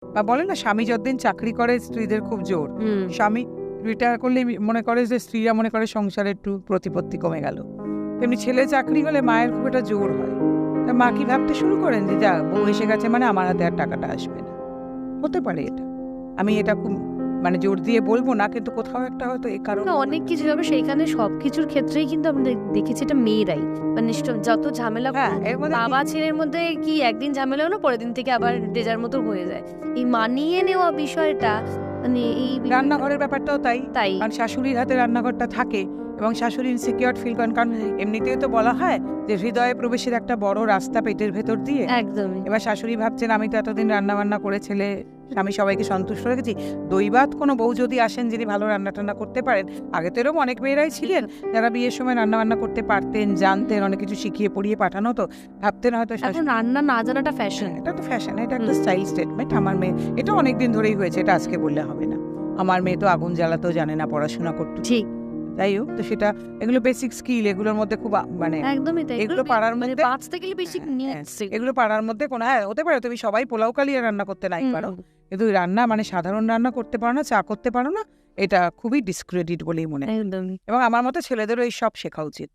বা বলে না স্বামী যতদিন চাকরি করে স্ত্রীদের খুব জোর, হুম স্বামী রিটায়ার করলে মনে করে যে স্ত্রীরা মনে করে সংসারে একটু প্রতিপত্তি কমে গেল, তেমনি ছেলে চাকরি হলে মায়ের খুব একটা জোর হয়। তা মা কি ভাবতে শুরু করেন যে যা বউ এসে গেছে মানে আমার হাতে আর টাকাটা আসবে না। হতে পারে এটা, আমি এটা খুব মানে জোর দিয়ে বলবো না, কিন্তু কোথাও একটা হয়তো এই কারণে না, অনেক কিছু হবে সেইখানে, সবকিছুর ক্ষেত্রেই কিন্তু আমরা দেখেছি এটা মেয়েরাই, মানে যত ঝামেলা হ্যাঁ করুক, এর মধ্যে বাবা ছেলের মধ্যে কি একদিন ঝামেলা হলো, পরের দিন থেকে আবার যে যার মতো হয়ে যায়। এই মানিয়ে নেওয়া বিষয়টা, মানে এই বিষয়টা- রান্নাঘরের ব্যাপারটাও তাই, তাই কারণ শাশুড়ির হাতে রান্নাঘরটা থাকে এবং শাশুড়ি ইনসিকিউর ফিল করেন, কারণ এমনিতেই তো বলা হয় যে হৃদয়ে প্রবেশের একটা বড় রাস্তা পেটের ভেতর দিয়ে। একদমই এবার শাশুড়ি ভাবছেন আমি তো এতদিন রান্না বান্না করে ছেলে আমি সবাইকে সন্তুষ্ট রেখেছি, দৈবাত কোনো বউ যদি আসেন যিনি ভালো রান্না টান্না করতে পারেন, আগে তো এরকম অনেক মেয়েরাই ছিলেন যারা বিয়ের সময় রান্না বান্না করতে পারতেন, জানতেন, অনেক কিছু শিখিয়ে পড়িয়ে পাঠানো, তো ভাবতেন হয়তো এখন রান্না না জানাটা ফ্যাশন। এটা তো ফ্যাশন, এটা একটা স্টাইল স্টেটমেন্ট। আমার মেয়ে এটা অনেক দিন ধরেই হয়েছে, এটা আজকে বললে হবে না। আমার মেয়ে তো আগুন জ্বালাতেও জানে না, পড়াশোনা করতে। ঠিক, যাই হোক, তো সেটা এগুলো বেসিক স্কিল, এগুলোর মধ্যে খুব মানে একদমই তাই। এগুলো পাড়ার মানে মধ্যে বাঁচতে গেলে বেশিক নিডস এগুলো পাড়ার মধ্যে কোনো, হ্যাঁ হতে পারে তুমি সবাই পোলাও কালিয়ে রান্না করতে নাই পারো, কিন্তু রান্না মানে সাধারণ রান্না করতে পারো না, চা করতে পারো না, এটা খুবই ডিসক্রেডিট বলেই মনে হয়। একদমই। এবং আমার মতে ছেলেদেরও এই সব শেখা উচিত।